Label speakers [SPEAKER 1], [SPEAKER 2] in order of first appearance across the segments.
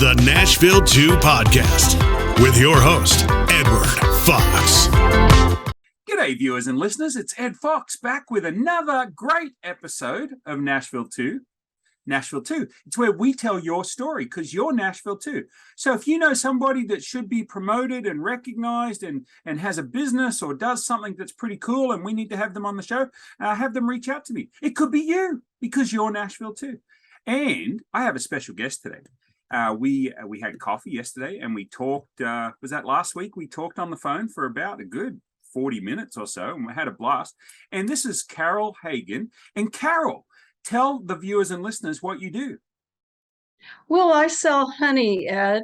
[SPEAKER 1] the Nashville 2 podcast with your host, Edward Fox.
[SPEAKER 2] G'day, viewers and listeners. It's Ed Fox back with another great episode of Nashville 2. Nashville 2. It's where we tell your story because you're Nashville 2. So if you know somebody that should be promoted and recognized and has a business or does something that's pretty cool and we need to have them on the show, have them reach out to me. It could be you because you're Nashville 2. And I have a special guest today. We had coffee yesterday and we talked, was that last week? We talked on the phone for about a good 40 minutes or so and we had a blast. And this is Carol Hagen. And Carol, tell the viewers and listeners what you do.
[SPEAKER 3] Well, I sell honey, Ed,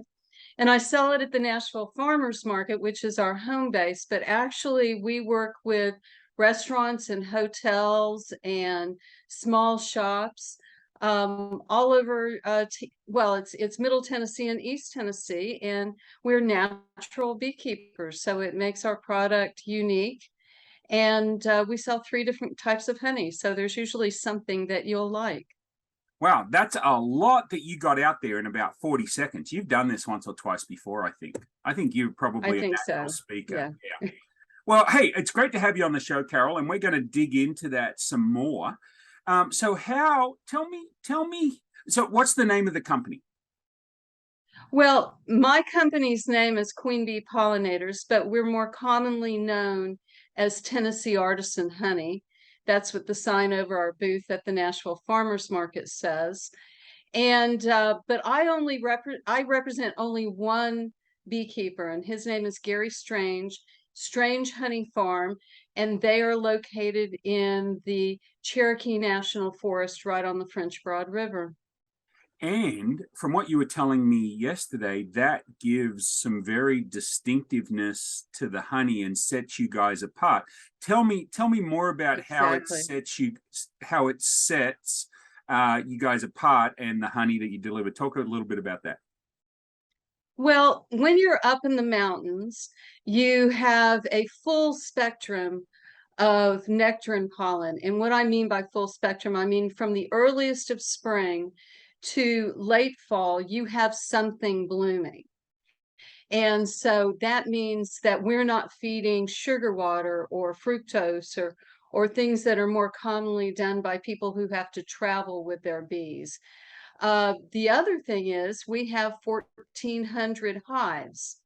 [SPEAKER 3] and I sell it at the Nashville Farmers Market, which is our home base. But actually, we work with restaurants and hotels and small shops all over. It's Middle Tennessee and East Tennessee, and we're natural beekeepers, so it makes our product unique. And we sell 3 different types of honey, so there's usually something that you'll like.
[SPEAKER 2] Wow, that's a lot that you got out there in about 40 seconds. You've done this once or twice before, I think. I think you're probably a natural speaker. Yeah. Well, hey, it's great to have you on the show, Carol, and we're going to dig into that some more. Tell me, so what's the name of the company?
[SPEAKER 3] Well, my company's name is Queen Bee Pollinators, but we're more commonly known as Tennessee Artisan Honey. That's what the sign over our booth at the Nashville Farmers Market says. And but I represent only one beekeeper, and his name is Gary Strange Honey Farm, and they are located in the Cherokee National Forest right on the French Broad River.
[SPEAKER 2] And from what you were telling me yesterday, that gives some very distinctiveness to the honey and sets you guys apart. Tell me more about
[SPEAKER 3] Exactly.
[SPEAKER 2] how it sets you guys apart and the honey that you deliver. Talk a little bit about that.
[SPEAKER 3] Well, when you're up in the mountains, you have a full spectrum of nectar and pollen. And what I mean by full spectrum, I mean from the earliest of spring to late fall, you have something blooming. And so that means that we're not feeding sugar water or fructose or things that are more commonly done by people who have to travel with their bees. The other thing is we have 1,400 hives.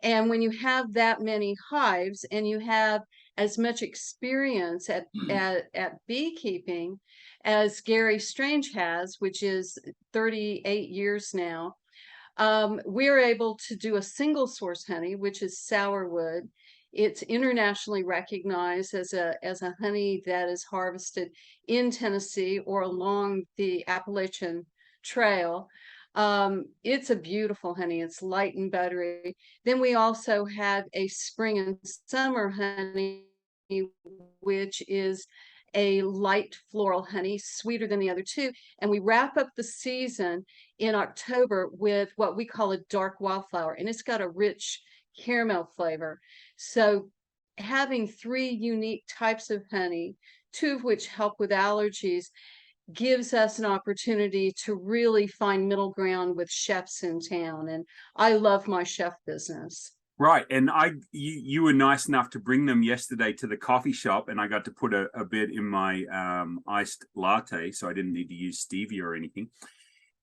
[SPEAKER 3] And when you have that many hives and you have as much experience at beekeeping as Gary Strange has, which is 38 years now, we're able to do a single source honey, which is Sourwood. It's internationally recognized as a honey that is harvested in Tennessee or along the Appalachian Trail. It's a beautiful honey. It's light and buttery. Then we also have a spring and summer honey, which is a light floral honey, sweeter than the other two. And we wrap up the season in October with what we call a dark wildflower, and it's got a rich caramel flavor. So having 3 unique types of honey, 2 of which help with allergies, gives us an opportunity to really find middle ground with chefs in town. And I love my chef business.
[SPEAKER 2] Right. And you were nice enough to bring them yesterday to the coffee shop, and I got to put a bit in my iced latte, so I didn't need to use stevia or anything.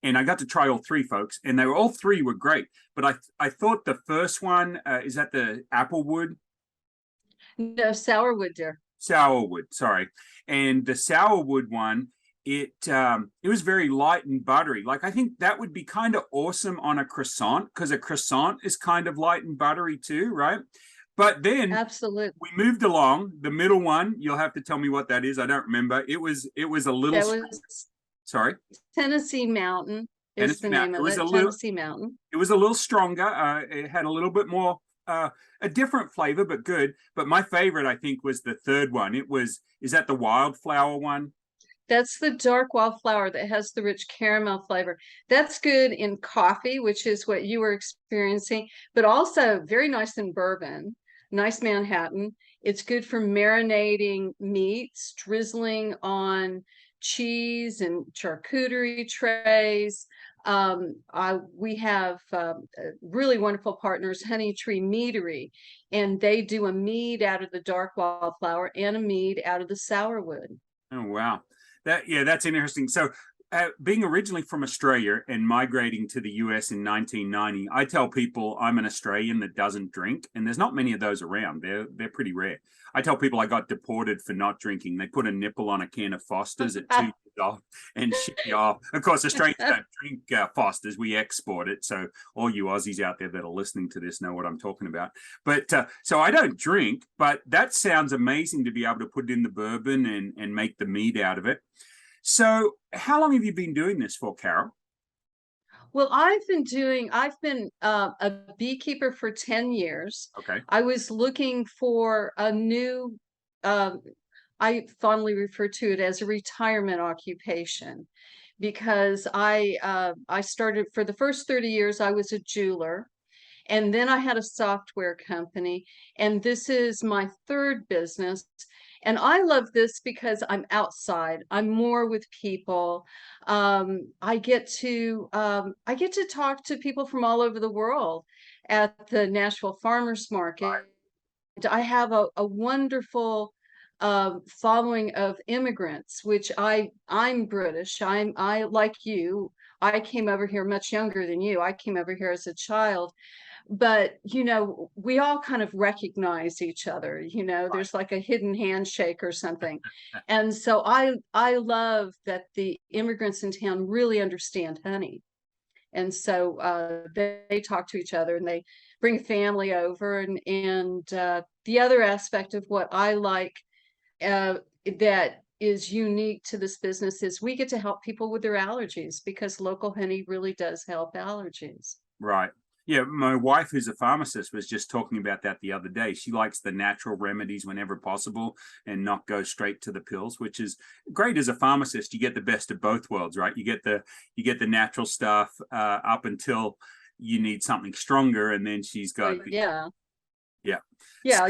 [SPEAKER 2] And I got to try all 3, folks, and all 3 were great. But I thought the first one, is that the applewood?
[SPEAKER 3] No, Sourwood, dear.
[SPEAKER 2] Sourwood, sorry. And the Sourwood one, it was very light and buttery. Like, I think that would be kind of awesome on a croissant, because a croissant is kind of light and buttery too, right? But then
[SPEAKER 3] absolutely,
[SPEAKER 2] we moved along. The middle one, you'll have to tell me what that is. I don't remember. It was a little. Sorry,
[SPEAKER 3] Tennessee Mountain is the name of it. Tennessee Mountain.
[SPEAKER 2] It was a little stronger. It had a little bit more, a different flavor, but good. But my favorite, I think, was the third one. Is that the wildflower one?
[SPEAKER 3] That's the dark wildflower that has the rich caramel flavor. That's good in coffee, which is what you were experiencing, but also very nice in bourbon, nice Manhattan. It's good for marinating meats, drizzling on cheese and charcuterie trays. We have really wonderful partners, Honey Tree Meadery, and they do a mead out of the dark wildflower and a mead out of the sourwood.
[SPEAKER 2] Oh, wow. That's interesting. So being originally from Australia and migrating to the US in 1990, I tell people I'm an Australian that doesn't drink, and there's not many of those around. They're pretty rare. I tell people I got deported for not drinking. They put a nipple on a can of Foster's at 2 years old and ship you off. Of course, Australians don't drink Foster's. We export it. So all you Aussies out there that are listening to this know what I'm talking about. But so I don't drink, but that sounds amazing to be able to put it in the bourbon and make the mead out of it. So how long have you been doing this for, Carol?
[SPEAKER 3] Well, I've been a beekeeper for 10 years.
[SPEAKER 2] Okay.
[SPEAKER 3] I was looking for a new, I fondly refer to it as a retirement occupation, because I started, for the first 30 years, I was a jeweler. And then I had a software company, and this is my third business. And I love this because I'm outside. I'm more with people. I get to talk to people from all over the world at the Nashville Farmers Market. I have a wonderful following of immigrants, which I'm British. I like you. I came over here much younger than you. I came over here as a child, but we all kind of recognize each other. There's like a hidden handshake or something. And so I love that the immigrants in town really understand honey, and so they talk to each other and they bring family over. And the other aspect of what I like that is unique to this business is we get to help people with their allergies, because local honey really does help allergies.
[SPEAKER 2] Right. Yeah, my wife, who's a pharmacist, was just talking about that the other day. She likes the natural remedies whenever possible and not go straight to the pills, which is great. As a pharmacist, you get the best of both worlds, right? You get the natural stuff up until you need something stronger, and then she's got
[SPEAKER 3] yeah.
[SPEAKER 2] So,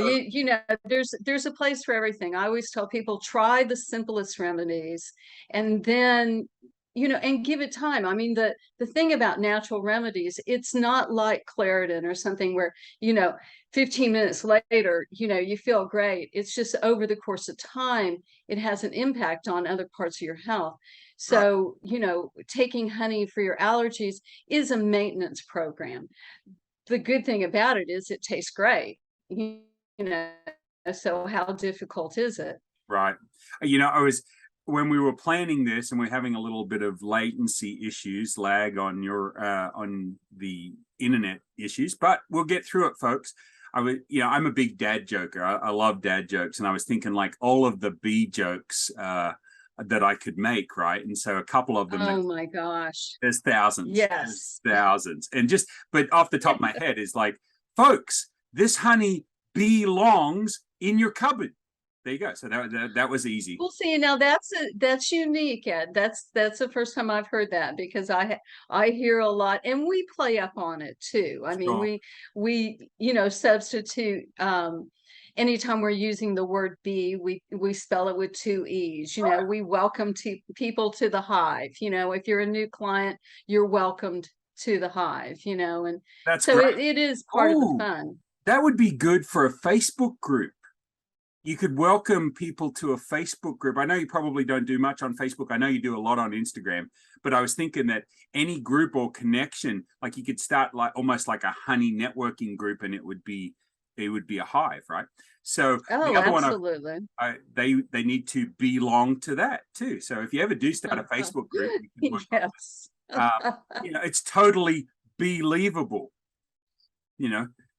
[SPEAKER 3] There's a place for everything. I always tell people, try the simplest remedies, and then and give it time. I mean, the thing about natural remedies, it's not like Claritin or something where 15 minutes later you feel great. It's just over the course of time it has an impact on other parts of your health. So taking honey for your allergies is a maintenance program. The good thing about it is it tastes great. So how difficult is it?
[SPEAKER 2] right. When we were planning this, and we're having a little bit of latency issues, lag on on the internet issues, but we'll get through it, folks. I'm a big dad joker. I love dad jokes, and I was thinking like all of the bee jokes that I could make, right? And so a couple of them.
[SPEAKER 3] Oh my gosh.
[SPEAKER 2] There's thousands.
[SPEAKER 3] Yes.
[SPEAKER 2] There's thousands. But off the top of my head is like, folks, this honey belongs in your cupboard. There you go. So that was easy.
[SPEAKER 3] Well, see, now that's unique, Ed. That's the first time I've heard that, because I hear a lot, and we play up on it too. I mean, we substitute anytime we're using the word bee, we spell it with 2 E's. We welcome people to the hive. If you're a new client, you're welcomed to the hive. And
[SPEAKER 2] that's
[SPEAKER 3] so
[SPEAKER 2] great.
[SPEAKER 3] it is part of the fun.
[SPEAKER 2] That would be good for a Facebook group. You could welcome people to a Facebook group. I know you probably don't do much on Facebook. I know you do a lot on Instagram, but I was thinking that any group or connection, like you could start like almost like a honey networking group, and it would be a hive, right? So the other
[SPEAKER 3] absolutely.
[SPEAKER 2] one, they need to belong to that too. So if you ever do start a Facebook group, you can
[SPEAKER 3] yes,
[SPEAKER 2] it's totally believable.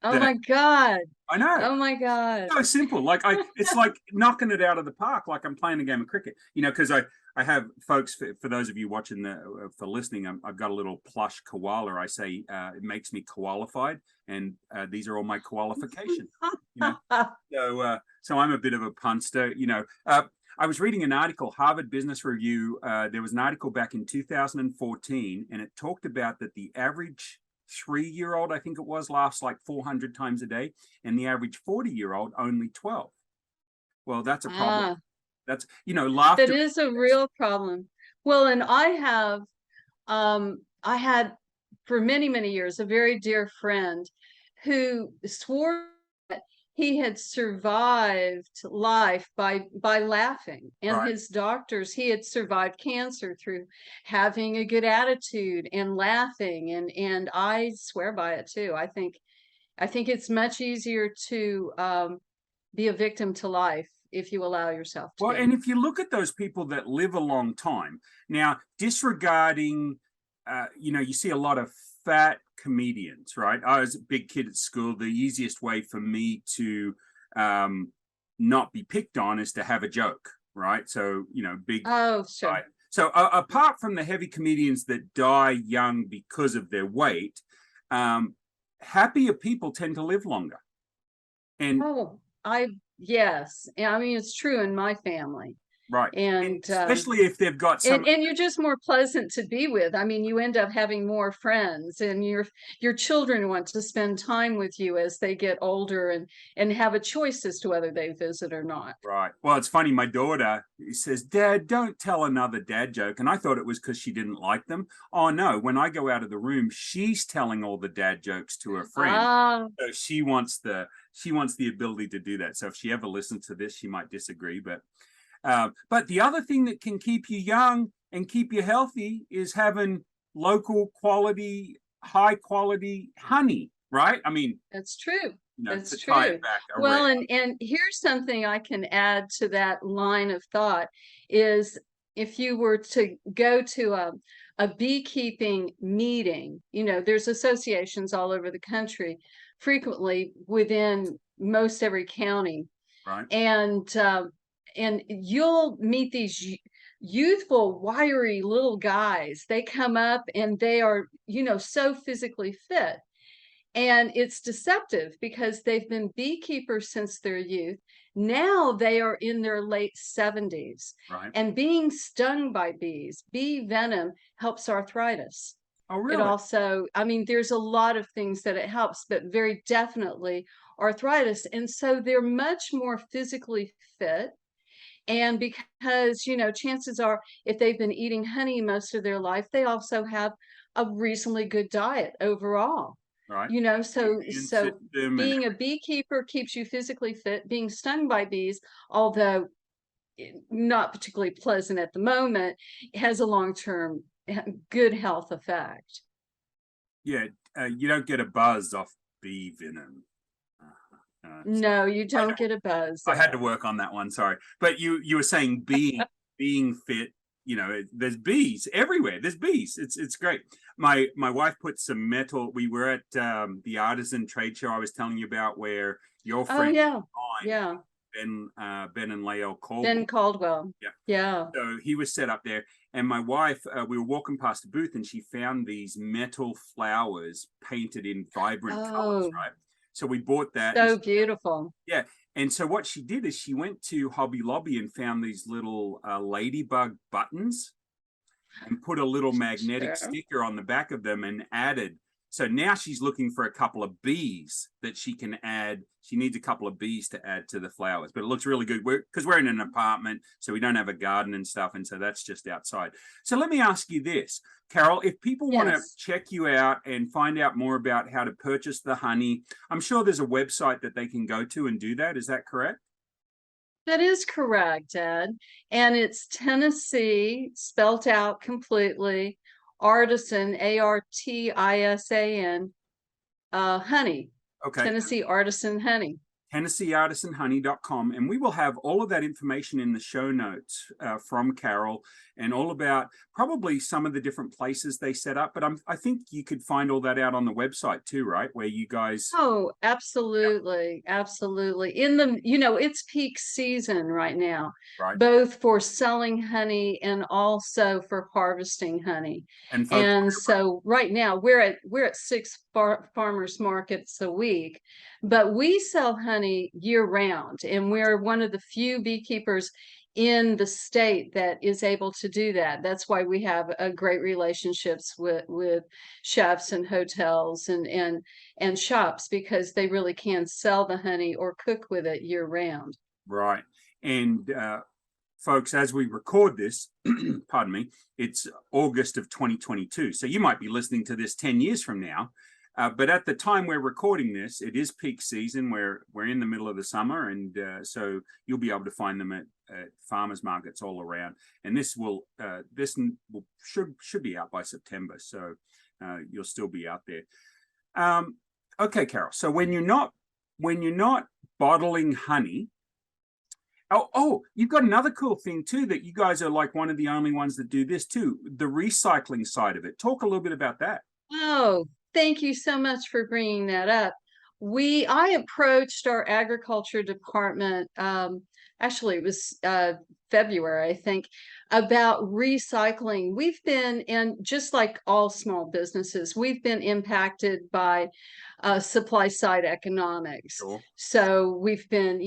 [SPEAKER 3] Oh my God.
[SPEAKER 2] I know.
[SPEAKER 3] Oh my God.
[SPEAKER 2] So simple. Like it's like knocking it out of the park, like I'm playing a game of cricket. Because I have folks, for those of you watching for listening, I've got a little plush koala. I say it makes me qualified, and these are all my qualifications. So I'm a bit of a punster. I was reading an article, Harvard Business Review. There was an article back in 2014, and it talked about that the average 3-year-old, I think it was, laughs like 400 times a day, and the average 40-year-old only 12. Well, that's a problem. That's, laughter.
[SPEAKER 3] That is a real problem. Well, and I had for many, many years a very dear friend who swore that he had survived life by laughing. And
[SPEAKER 2] Right.
[SPEAKER 3] his doctors, he had survived cancer through having a good attitude and laughing. And I swear by it too. I think it's much easier to be a victim to life if you allow yourself to
[SPEAKER 2] Well,
[SPEAKER 3] be.
[SPEAKER 2] and if you look at those people that live a long time, now disregarding, you see a lot of fat comedians, right? I was a big kid at school. The easiest way for me to not be picked on is to have a joke, right? So, big.
[SPEAKER 3] Oh, sure.
[SPEAKER 2] Right. So apart from the heavy comedians that die young because of their weight, happier people tend to live longer. And
[SPEAKER 3] yes. I mean, it's true in my family.
[SPEAKER 2] right.
[SPEAKER 3] And
[SPEAKER 2] especially if they've got some.
[SPEAKER 3] And you're just more pleasant to be with. I mean, you end up having more friends, and your children want to spend time with you as they get older and have a choice as to whether they visit or not.
[SPEAKER 2] Right. Well, it's funny. My daughter says, "Dad, don't tell another dad joke." And I thought it was because she didn't like them. Oh no! When I go out of the room, she's telling all the dad jokes to her friend. So she wants the ability to do that. So if she ever listens to this, she might disagree. But the other thing that can keep you young and keep you healthy is having local quality, high quality honey, right? I mean,
[SPEAKER 3] that's true. That's
[SPEAKER 2] to tie
[SPEAKER 3] true.
[SPEAKER 2] it back
[SPEAKER 3] Well,
[SPEAKER 2] around.
[SPEAKER 3] and here's something I can add to that line of thought is if you were to go to a beekeeping meeting, there's associations all over the country, frequently within most every county.
[SPEAKER 2] Right.
[SPEAKER 3] And you'll meet these youthful, wiry little guys. They come up and they are, so physically fit. And it's deceptive because they've been beekeepers since their youth. Now they are in their late 70s.
[SPEAKER 2] Right.
[SPEAKER 3] And being stung by bees, bee venom helps arthritis.
[SPEAKER 2] Oh, really?
[SPEAKER 3] It also, I mean, there's a lot of things that it helps, but very definitely arthritis. And so they're much more physically fit. And because, chances are if they've been eating honey most of their life, they also have a reasonably good diet overall.
[SPEAKER 2] Right.
[SPEAKER 3] So being a beekeeper keeps you physically fit. Being stung by bees, although not particularly pleasant at the moment, has a long-term good health effect.
[SPEAKER 2] Yeah, you don't get a buzz off bee venom.
[SPEAKER 3] No, you don't get a buzz.
[SPEAKER 2] I had to work on that one. Sorry, but you were saying being fit. There's bees everywhere. There's bees. It's great. My wife put some metal. We were at the artisan trade show I was telling you about, where your friend, Ben and Lael Caldwell.
[SPEAKER 3] Ben Caldwell. Yeah.
[SPEAKER 2] So he was set up there, and my wife, we were walking past a booth, and she found these metal flowers painted in vibrant colors. Right. So we bought that.
[SPEAKER 3] So beautiful.
[SPEAKER 2] Yeah. And so what she did is she went to Hobby Lobby and found these little ladybug buttons and put a little magnetic sticker on the back of them and added. So now she's looking for a couple of bees that she can add. She needs a couple of bees to add to the flowers, but it looks really good because we're in an apartment, so we don't have a garden and stuff. And so that's just outside. So let me ask you this, Carol, if people want to check you out and find out more about how to purchase the honey, I'm sure there's a website that they can go to and do that. Is that correct?
[SPEAKER 3] That is correct, Ed. And it's Tennessee, spelt out completely, Artisan, Artisan, honey.
[SPEAKER 2] Okay.
[SPEAKER 3] Tennessee Artisan Honey.
[SPEAKER 2] TennesseeArtisanHoney.com, and we will have all of that information in the show notes from Carol, and all about probably some of the different places they set up. But I think you could find all that out on the website too, right? Where you guys.
[SPEAKER 3] Oh, absolutely, absolutely. In the, it's peak season right now,
[SPEAKER 2] right?
[SPEAKER 3] Both for selling honey and also for harvesting honey. And so right now we're at 6 farmers markets a week, but we sell honey year round, and we're one of the few beekeepers in the state that is able to do that. That's why we have great relationships with chefs and hotels and shops, because they really can sell the honey or cook with it year round.
[SPEAKER 2] Right. And folks, as we record this, pardon me, it's August of 2022. So you might be listening to this 10 years from now. But at the time we're recording this, it is peak season. We're in the middle of the summer, and so you'll be able to find them at farmers markets all around. And should be out by September, so you'll still be out there. Okay, Carol. So when you're not bottling honey, you've got another cool thing too, that you guys are like one of the only ones that do this too, the recycling side of it. Talk a little bit about that.
[SPEAKER 3] Oh, thank you so much for bringing that up. I approached our agriculture department, actually it was February, I think, about recycling. We've been, and just like all small businesses, we've been impacted by supply side economics.
[SPEAKER 2] Sure.
[SPEAKER 3] So we've been,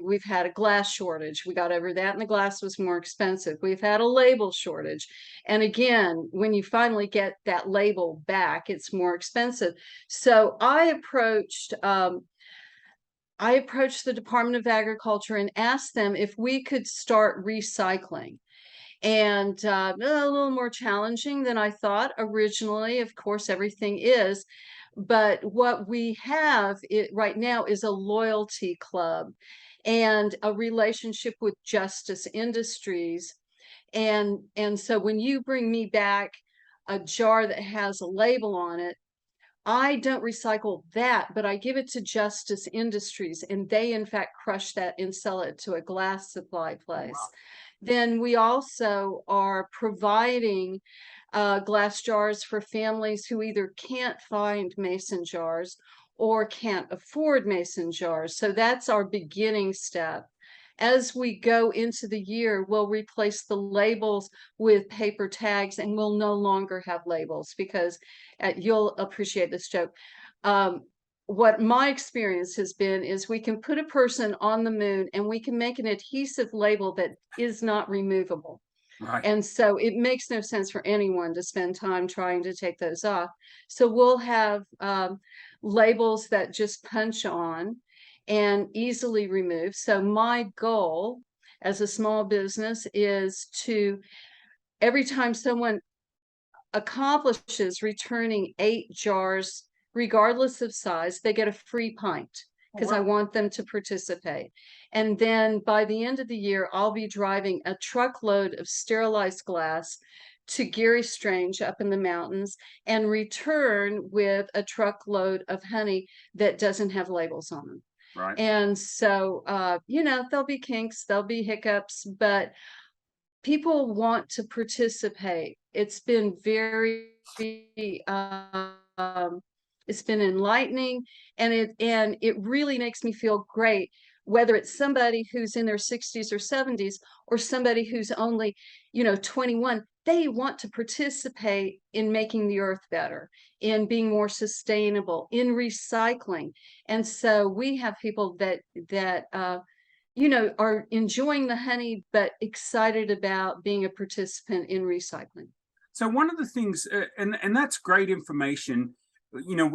[SPEAKER 3] we've had a glass shortage. We got over that, and the glass was more expensive. We've had a label shortage. And again, when you finally get that label back, it's more expensive. So I approached the Department of Agriculture and asked them if we could start recycling. And a little more challenging than I thought originally. Of course, everything is. But what we have right now is a loyalty club and a relationship with Justice Industries. And so when you bring me back a jar that has a label on it, I don't recycle that, but I give it to Justice Industries, and they in fact crush that and sell it to a glass supply place. Wow. Then we also are providing glass jars for families who either can't find mason jars or can't afford mason jars. So that's our beginning step. As we go into the year, we'll replace the labels with paper tags, and we'll no longer have labels, because you'll appreciate this joke. What my experience has been is we can put a person on the moon and we can make an adhesive label that is not removable.
[SPEAKER 2] Right.
[SPEAKER 3] And so it makes no sense for anyone to spend time trying to take those off. So we'll have labels that just punch on and easily remove. So my goal as a small business is to, every time someone accomplishes returning 8 jars, regardless of size, they get a free pint, because I want them to participate. And then by the end of the year, I'll be driving a truckload of sterilized glass to Gary Strange up in the mountains and return with a truckload of honey that doesn't have labels on them.
[SPEAKER 2] Right.
[SPEAKER 3] And so, there'll be kinks, there'll be hiccups, but people want to participate. It's been it's been enlightening, and it really makes me feel great, whether it's somebody who's in their 60s or 70s or somebody who's only 21. They want to participate in making the earth better, in being more sustainable, in recycling. And so we have people that are enjoying the honey, but excited about being a participant in recycling.
[SPEAKER 2] So one of the things, and that's great information.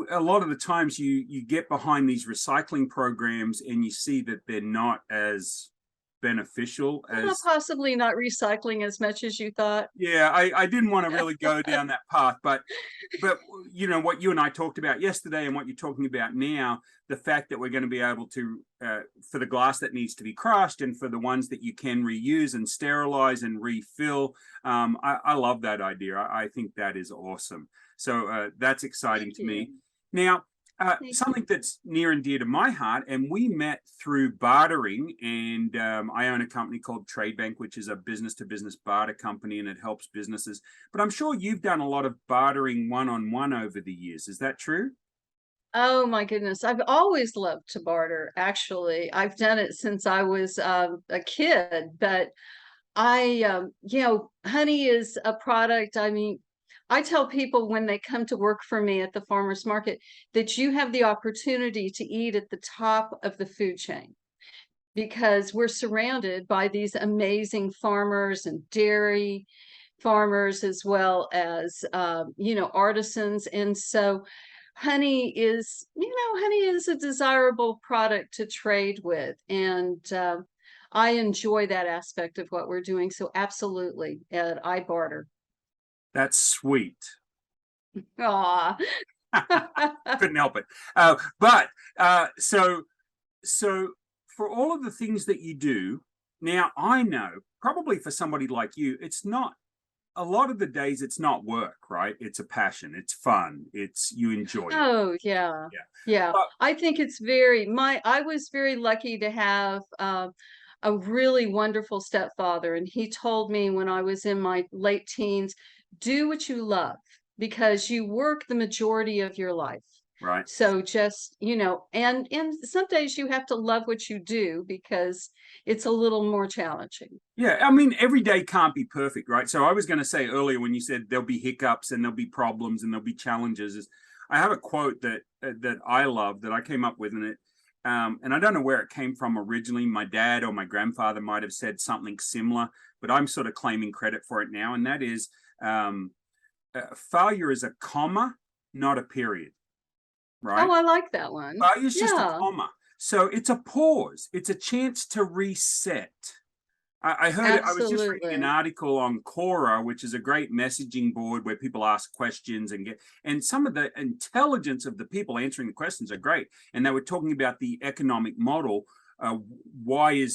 [SPEAKER 2] A lot of the times you get behind these recycling programs and you see that they're not as beneficial as
[SPEAKER 3] possibly not recycling as much as you thought.
[SPEAKER 2] Yeah, I didn't want to really go down that path, but what you and I talked about yesterday and what you're talking about now, the fact that we're going to be able to for the glass that needs to be crushed and for the ones that you can reuse and sterilize and refill, I love that idea. I think that is awesome. So that's exciting to me. Now, something that's near and dear to my heart, and we met through bartering, and I own a company called Trade Bank, which is a business-to-business barter company, and it helps businesses. But I'm sure you've done a lot of bartering one-on-one over the years. Is that true?
[SPEAKER 3] Oh my goodness. I've always loved to barter, actually. I've done it since I was a kid, but honey is a product. I mean, I tell people when they come to work for me at the farmers market that you have the opportunity to eat at the top of the food chain, because we're surrounded by these amazing farmers and dairy farmers, as well as, artisans. And so honey is a desirable product to trade with. And I enjoy that aspect of what we're doing. So absolutely, Ed, I barter.
[SPEAKER 2] That's sweet.
[SPEAKER 3] Aw.
[SPEAKER 2] Couldn't help it. So for all of the things that you do, now I know probably for somebody like you, it's not a lot of the days it's not work, right? It's a passion, it's fun, it's you enjoy it.
[SPEAKER 3] Oh, yeah.
[SPEAKER 2] Yeah.
[SPEAKER 3] Yeah.
[SPEAKER 2] But,
[SPEAKER 3] I think it's I was very lucky to have a really wonderful stepfather. And he told me when I was in my late teens, do what you love because you work the majority of your life.
[SPEAKER 2] right.
[SPEAKER 3] So just, and some days you have to love what you do because it's a little more challenging.
[SPEAKER 2] Yeah, I mean, every day can't be perfect, right? So I was going to say earlier when you said there'll be hiccups and there'll be problems and there'll be challenges, is I have a quote that I love that I came up with, and I don't know where it came from originally. My dad or my grandfather might have said something similar, but I'm sort of claiming credit for it now, and that is failure is a comma, not a period, right?
[SPEAKER 3] Oh, I like that one.
[SPEAKER 2] Failure is just a
[SPEAKER 3] Yeah,
[SPEAKER 2] comma. So it's a pause. It's a chance to reset. I heard it. I was just reading an
[SPEAKER 3] absolutely.
[SPEAKER 2] article on Quora, which is a great messaging board where people ask questions and some of the intelligence of the people answering the questions are great. And they were talking about the economic model. Why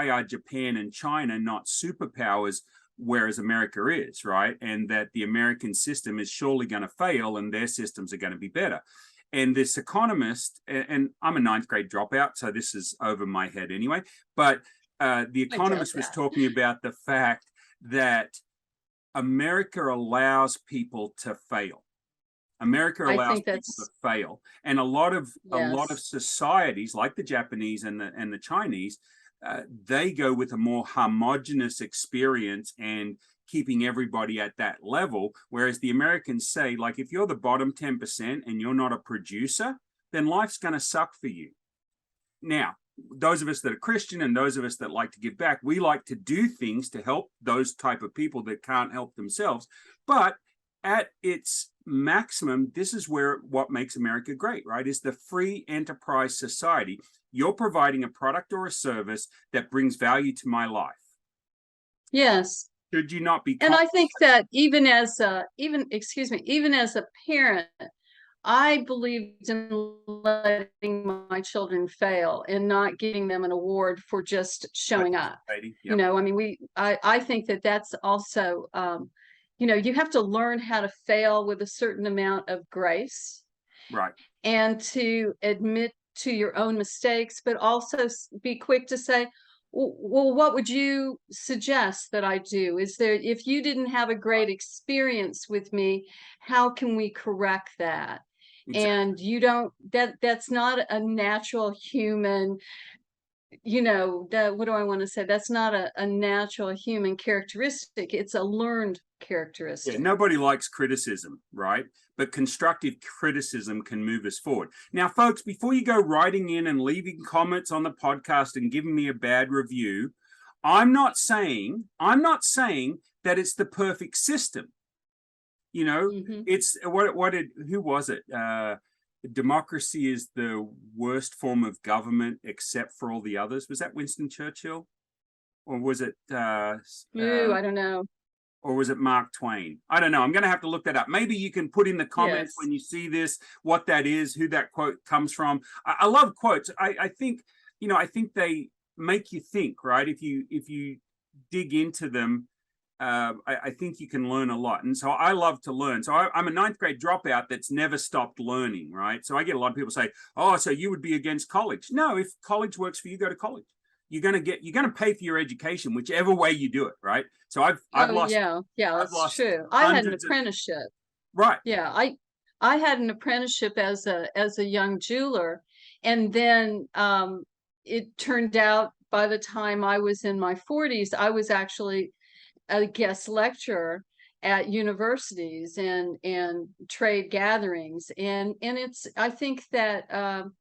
[SPEAKER 2] are Japan and China not superpowers, whereas America is, right? And that the American system is surely going to fail and their systems are going to be better. And this economist, and I'm a ninth grade dropout, so this is over my head anyway, but the economist was talking about the fact that America allows people to fail. America
[SPEAKER 3] I
[SPEAKER 2] allows
[SPEAKER 3] think
[SPEAKER 2] people to
[SPEAKER 3] that's,
[SPEAKER 2] fail, and a lot of
[SPEAKER 3] yes.
[SPEAKER 2] societies, like the Japanese and the Chinese, they go with a more homogenous experience and keeping everybody at that level. Whereas the Americans say, like, if you're the bottom 10% and you're not a producer, then life's going to suck for you. Now, those of us that are Christian and those of us that like to give back, we like to do things to help those type of people that can't help themselves. But at its maximum, this is where what makes America great, right? Is the free enterprise society. You're providing a product or a service that brings value to my life.
[SPEAKER 3] Yes.
[SPEAKER 2] Should you not be?
[SPEAKER 3] And I think that even as a parent, I believed in letting my children fail and not giving them an award for just showing up.
[SPEAKER 2] Yep.
[SPEAKER 3] I mean, I think that that's also, you have to learn how to fail with a certain amount of grace,
[SPEAKER 2] right,
[SPEAKER 3] and to admit to your own mistakes, but also be quick to say, well, what would you suggest that I do? If you didn't have a great experience with me, how can we correct that?
[SPEAKER 2] exactly.
[SPEAKER 3] And that's not a natural human, what do I want to say? That's not a natural human characteristic. It's a learned characteristic.
[SPEAKER 2] Yeah, nobody likes criticism, right? But constructive criticism can move us forward. Now, folks, before you go writing in and leaving comments on the podcast and giving me a bad review, I'm not saying that it's the perfect system. It's who was it? Democracy is the worst form of government except for all the others. Was that Winston Churchill? Or was it
[SPEAKER 3] I don't know.
[SPEAKER 2] or was it Mark Twain? I don't know. I'm going to have to look that up. Maybe you can put in the comments when you see this, what that is, who that quote comes from. I love quotes. I think they make you think, right? If you dig into them, I think you can learn a lot. And so I love to learn. So I'm a ninth grade dropout that's never stopped learning, right? So I get a lot of people say, oh, so you would be against college. No, if college works for you, go to college. You're going to pay for your education, whichever way you do it, right? So I've lost.
[SPEAKER 3] Yeah, that's
[SPEAKER 2] lost
[SPEAKER 3] true. I had an apprenticeship.
[SPEAKER 2] Right.
[SPEAKER 3] Yeah, I had an apprenticeship as a young jeweler, and then it turned out by the time I was in my 40s, I was actually a guest lecturer at universities and trade gatherings, and I think that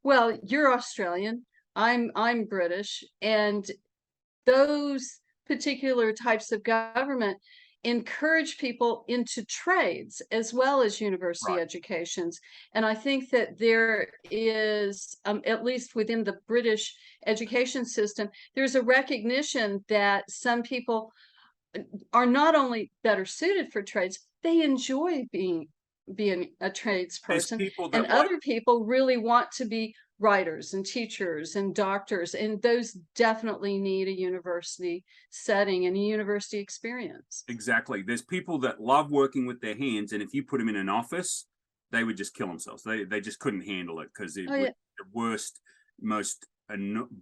[SPEAKER 3] well, you're Australian. I'm British, and those particular types of government, encourage people into trades as well as university
[SPEAKER 2] Right.
[SPEAKER 3] educations. And I think that there is, at least within the British education system, there's a recognition that some people are not only better suited for trades, they enjoy being a
[SPEAKER 2] There's
[SPEAKER 3] tradesperson,
[SPEAKER 2] people
[SPEAKER 3] and
[SPEAKER 2] that like,
[SPEAKER 3] other people really want to be writers and teachers and doctors, and those definitely need a university setting and a university experience.
[SPEAKER 2] exactly. There's people that love working with their hands, and if you put them in an office, they would just kill themselves. They just couldn't handle it because it
[SPEAKER 3] Oh
[SPEAKER 2] was
[SPEAKER 3] yeah.
[SPEAKER 2] the worst, most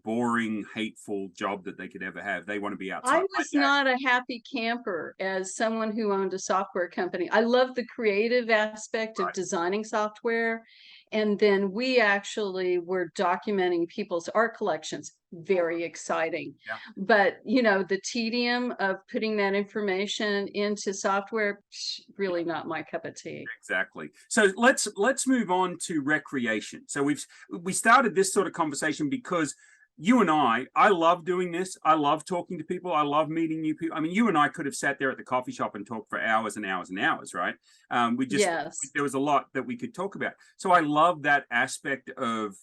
[SPEAKER 2] boring, hateful job that they could ever have. They want to be
[SPEAKER 3] I
[SPEAKER 2] outside. My
[SPEAKER 3] was
[SPEAKER 2] dad,
[SPEAKER 3] not a happy camper as someone who owned a software company. I love the creative aspect of
[SPEAKER 2] right?
[SPEAKER 3] designing software. And then we actually were documenting people's art collections. Very exciting.
[SPEAKER 2] Yeah.
[SPEAKER 3] But, the tedium of putting that information into software, really not my cup of tea.
[SPEAKER 2] Exactly. So let's move on to recreation. So we started this sort of conversation because you and I love doing this. I love talking to people. I love meeting new people. I mean, you and I could have sat there at the coffee shop and talked for hours and hours and hours, right?
[SPEAKER 3] Yes.
[SPEAKER 2] There was a lot that we could talk about. So I love that aspect of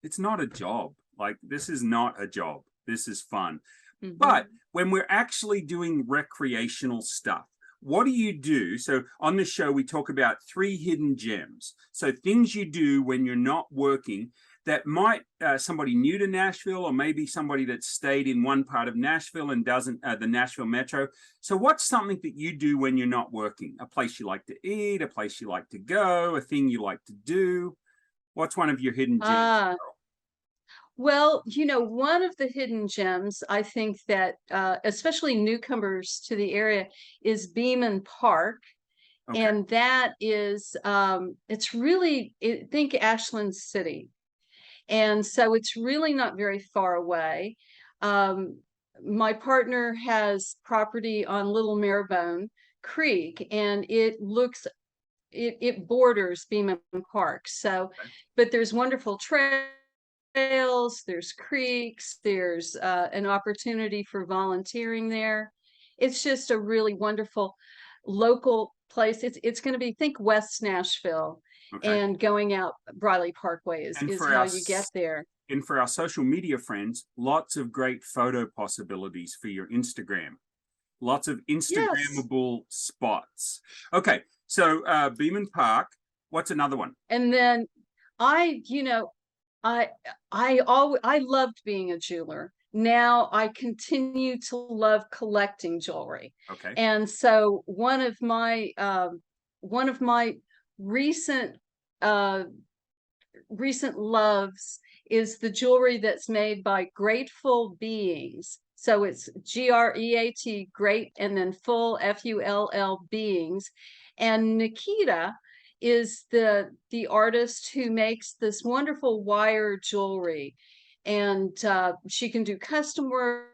[SPEAKER 2] it's not a job. Like this is not a job. This is fun.
[SPEAKER 3] Mhm.
[SPEAKER 2] But when we're actually doing recreational stuff, what do you do? So on this show, we talk about 3 hidden gems. So things you do when you're not working that might somebody new to Nashville, or maybe somebody that stayed in one part of Nashville and doesn't the Nashville metro. So what's something that you do when you're not working? A place you like to eat, a place you like to go, a thing you like to do. What's one of your hidden gems?
[SPEAKER 3] Ah, well, one of the hidden gems, I think that especially newcomers to the area, is Beeman Park.
[SPEAKER 2] Okay.
[SPEAKER 3] And that is, it's really, think Ashland City. And so it's really not very far away. My partner has property on Little Marybone Creek, and it borders Beeman Park. So, but there's wonderful trails, there's creeks, there's an opportunity for volunteering there. It's just a really wonderful local place. It's going to be, think West Nashville,
[SPEAKER 2] Okay.
[SPEAKER 3] and going out Briley Parkway is how you get there.
[SPEAKER 2] And for our social media friends, lots of great photo possibilities for your Instagram. Lots of Instagrammable spots. Okay, so Beeman Park. What's another one?
[SPEAKER 3] And then I loved being a jeweler. Now I continue to love collecting jewelry.
[SPEAKER 2] Okay.
[SPEAKER 3] And so one of my recent recent loves is the jewelry that's made by Grateful Beings. So it's GREAT, great, and then full, FULL beings. And Nikita is the artist who makes this wonderful wire jewelry, and she can do custom work.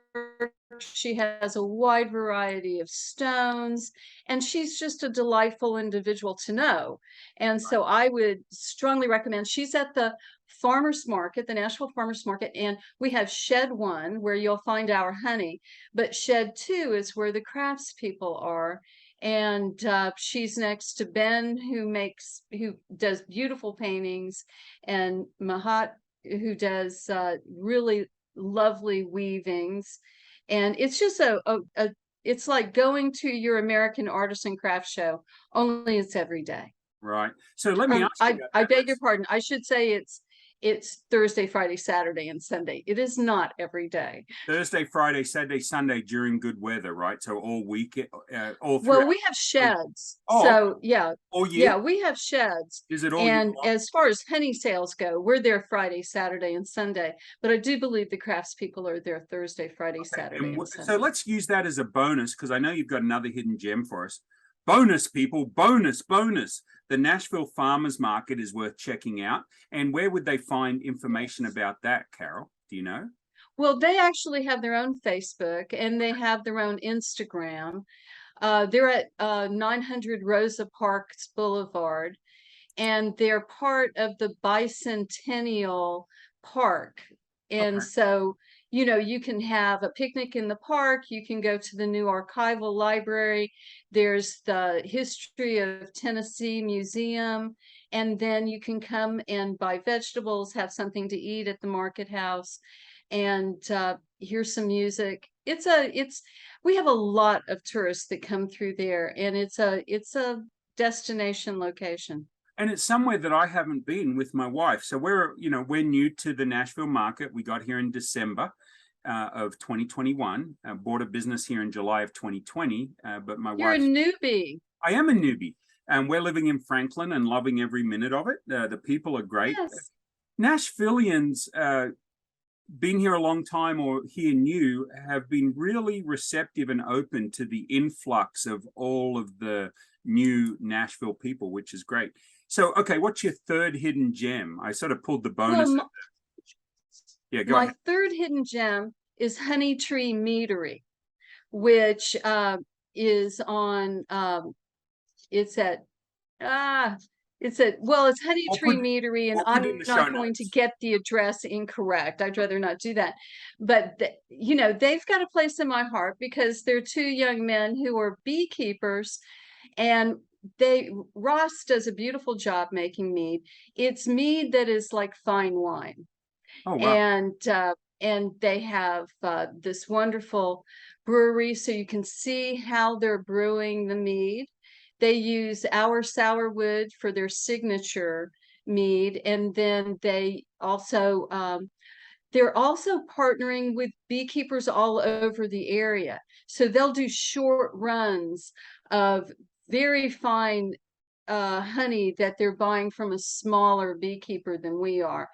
[SPEAKER 3] She has a wide variety of stones, and she's just a delightful individual to know. And so I would strongly recommend. She's at the farmers market, the Nashville Farmers Market, and we have Shed 1 where you'll find our honey, but Shed 2 is where the craftspeople are. And she's next to Ben, who does beautiful paintings, and Mahat, who does really lovely weavings. And it's just it's like going to your American Artisan Craft Show, only it's every day.
[SPEAKER 2] Right. So let me ask you.
[SPEAKER 3] I beg your pardon. I should say it's Thursday, Friday, Saturday, and Sunday. It is not every day.
[SPEAKER 2] Thursday, Friday, Saturday, Sunday during good weather, right? So all weekend, all through.
[SPEAKER 3] Well, we have sheds.
[SPEAKER 2] Oh,
[SPEAKER 3] so yeah.
[SPEAKER 2] all year?
[SPEAKER 3] Yeah, we have sheds.
[SPEAKER 2] Is it all
[SPEAKER 3] And
[SPEAKER 2] year?
[SPEAKER 3] as far as honey sales go, we're there Friday, Saturday, and Sunday. But I do believe the craftspeople are there Thursday, Friday, Saturday, and Sunday.
[SPEAKER 2] So let's use that as a bonus, because I know you've got another hidden gem for us. Bonus, people, bonus. The Nashville Farmers Market is worth checking out. And where would they find information about that, Carol? Do you know?
[SPEAKER 3] Well, they actually have their own Facebook, and they have their own Instagram. They're at 900 Rosa Parks Boulevard, and they're part of the Bicentennial Park. And so, you can have a picnic in the park. You can go to the new archival library. There's the History of Tennessee Museum, and then you can come and buy vegetables, have something to eat at the market house, and hear some music. We have a lot of tourists that come through there, and it's a destination location.
[SPEAKER 2] And it's somewhere that I haven't been with my wife. So we're new to the Nashville market. We got here in December of 2021. Bought a business here in July of 2020. But my
[SPEAKER 3] You're a newbie.
[SPEAKER 2] I am a newbie, and we're living in Franklin and loving every minute of it. The people are great.
[SPEAKER 3] Yes.
[SPEAKER 2] Nashvillians, been here a long time or here new, have been really receptive and open to the influx of all of the new Nashville people, which is great. So, okay, what's your third hidden gem? I sort of pulled the bonus.
[SPEAKER 3] Well,
[SPEAKER 2] yeah, go
[SPEAKER 3] my
[SPEAKER 2] ahead.
[SPEAKER 3] third hidden gem is Honey Tree Meadery, which is on it's at it's Honey Tree Meadery, and I'm not going to get the address incorrect. I'd rather not do that. But they've got a place in my heart because they're two young men who are beekeepers, and Ross does a beautiful job making mead. It's mead that is like fine wine.
[SPEAKER 2] Oh, wow.
[SPEAKER 3] And they have this wonderful brewery, so you can see how they're brewing the mead. They use our Sourwood for their signature mead, and then they're also partnering with beekeepers all over the area. So they'll do short runs of very fine honey that they're buying from a smaller beekeeper than we are.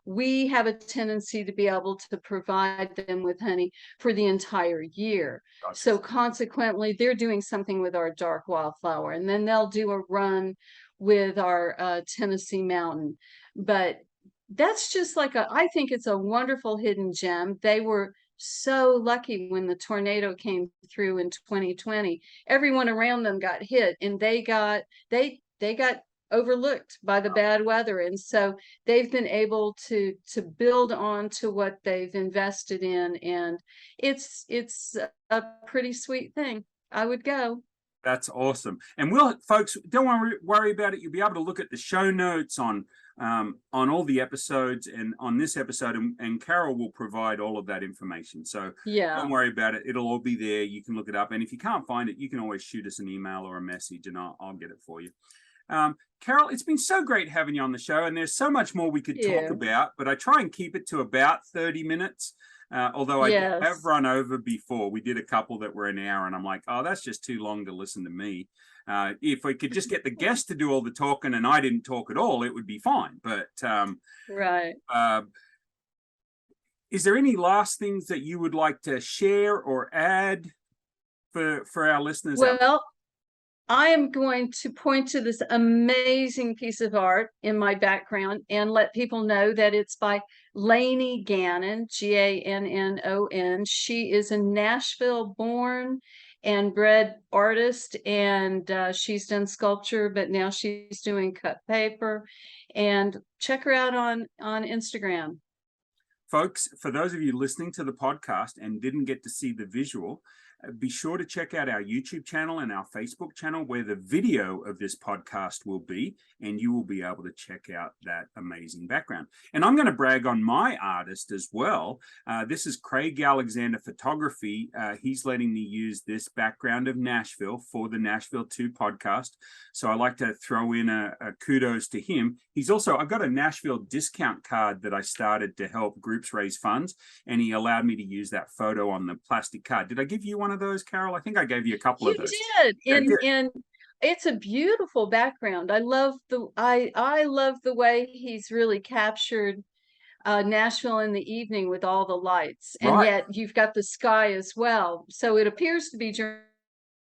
[SPEAKER 3] We have a tendency to be able to provide them with honey for the entire year.
[SPEAKER 2] Gotcha.
[SPEAKER 3] So consequently, they're doing something with our dark wildflower, and then they'll do a run with our Tennessee Mountain. But that's just I think it's a wonderful hidden gem. They were so lucky when the tornado came through in 2020. Everyone around them got hit, and they got overlooked by the bad weather, and so they've been able to build on to what they've invested in, and it's a pretty sweet thing. I would go.
[SPEAKER 2] That's awesome. And folks, don't worry about it. You'll be able to look at the show notes on all the episodes and on this episode, and Carol will provide all of that information. So
[SPEAKER 3] yeah,
[SPEAKER 2] don't worry about it. It'll all be there. You can look it up. And if you can't find it, you can always shoot us an email or a message, and I'll get it for you. Carol, it's been so great having you on the show, and there's so much more we could talk about, but I try and keep it to about 30 minutes. Although I have run over before. We did a couple that were an hour, and I'm like, oh, that's just too long to listen to me. If we could just get the guest to do all the talking and I didn't talk at all, it would be fine. But
[SPEAKER 3] right.
[SPEAKER 2] Is there any last things that you would like to share or add for our listeners?
[SPEAKER 3] Well, I am going to point to this amazing piece of art in my background and let people know that it's by Lainey Gannon, Gannon. She is a Nashville-born and bred artist, and she's done sculpture, but now she's doing cut paper. And check her out on Instagram.
[SPEAKER 2] Folks, for those of you listening to the podcast and didn't get to see the visual, be sure to check out our YouTube channel and our Facebook channel, where the video of this podcast will be, and you will be able to check out that amazing background. And I'm going to brag on my artist as well. This is Craig Alexander Photography. He's letting me use this background of Nashville for the Nashville 2 podcast. So I like to throw in a kudos to him. I've got a Nashville discount card that I started to help groups raise funds, and he allowed me to use that photo on the plastic card. Did I give you one of those, Carol? I think I gave you a couple of those.
[SPEAKER 3] You did. And it's a beautiful background. I love the way he's really captured Nashville in the evening with all the lights, and yet you've got the sky as well. So it appears to be,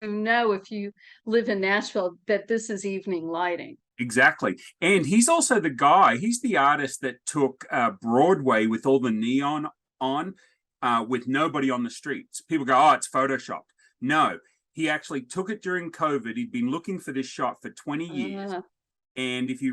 [SPEAKER 3] if you live in Nashville, that this is evening lighting.
[SPEAKER 2] Exactly. And he's also he's the artist that took Broadway with all the neon on, with nobody on the streets. People go, oh, it's photoshopped. No, he actually took it during COVID. He'd been looking for this shot for 20 years. And if you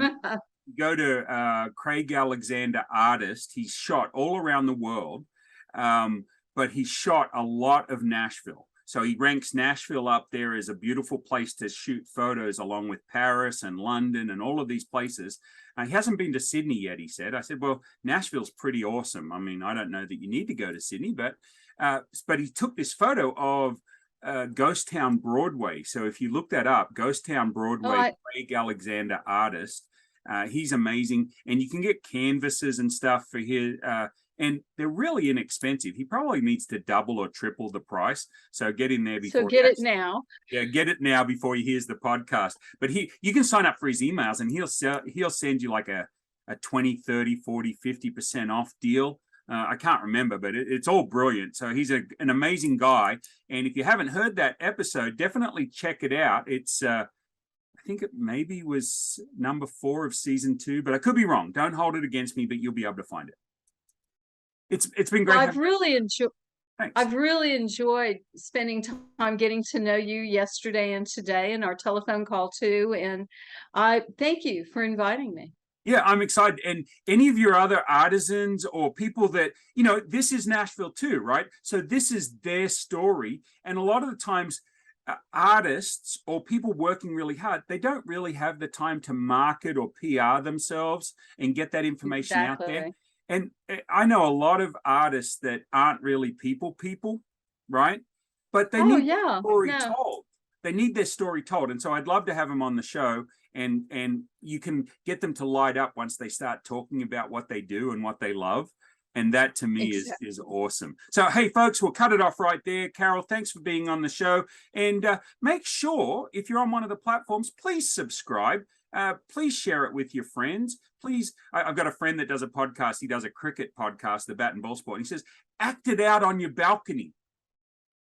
[SPEAKER 2] go to Craig Alexander Artist, he's shot all around the world, but he shot a lot of Nashville. So he ranks Nashville up there as a beautiful place to shoot photos, along with Paris and London and all of these places. He hasn't been to Sydney yet, he said. I said, well, Nashville's pretty awesome. I mean, I don't know that you need to go to Sydney, but he took this photo of Ghost Town Broadway. So if you look that up, Ghost Town Broadway, Craig Alexander artist, he's amazing. And you can get canvases and stuff for his, and they're really inexpensive. He probably needs to double or triple the price. So get in there before.
[SPEAKER 3] So get it now.
[SPEAKER 2] Yeah, get it now before he hears the podcast. But you can sign up for his emails, and he'll send you like a 20, 30, 40, 50% off deal. I can't remember, but it's all brilliant. So he's an amazing guy. And if you haven't heard that episode, definitely check it out. It's I think it maybe was number 4 of season 2, but I could be wrong. Don't hold it against me, but you'll be able to find it. It's been great.
[SPEAKER 3] I've really enjoyed spending time getting to know you yesterday and today, and our telephone call too. And I thank you for inviting me.
[SPEAKER 2] Yeah, I'm excited. And any of your other artisans or people that, this is Nashville too, right? So this is their story. And a lot of the times artists or people working really hard, they don't really have the time to market or PR themselves and get that information out there. And I know a lot of artists that aren't really people, right? But they need their story told. They need their story told. And so I'd love to have them on the show, and you can get them to light up once they start talking about what they do and what they love. And that to me is awesome. So, hey, folks, we'll cut it off right there. Carol, thanks for being on the show. And make sure, if you're on one of the platforms, please subscribe. Please share it with your friends. Please, I've got a friend that does a podcast. He does a cricket podcast, the Bat and Ball Sport. And he says, act it out on your balcony.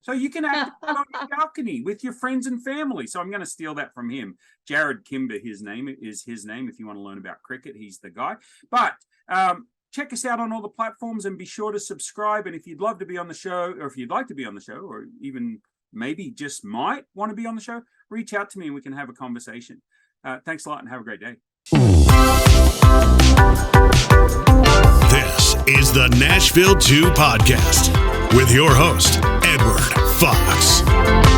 [SPEAKER 2] So you can act it out on your balcony with your friends and family. So I'm going to steal that from him. Jared Kimber, his name. If you want to learn about cricket, he's the guy. But check us out on all the platforms and be sure to subscribe. And if you'd love to be on the show, or if you'd like to be on the show, or even maybe just might want to be on the show, reach out to me and we can have a conversation. Thanks a lot and have a great day.
[SPEAKER 1] This is the Nashville 2 podcast with your host, Edward Fox.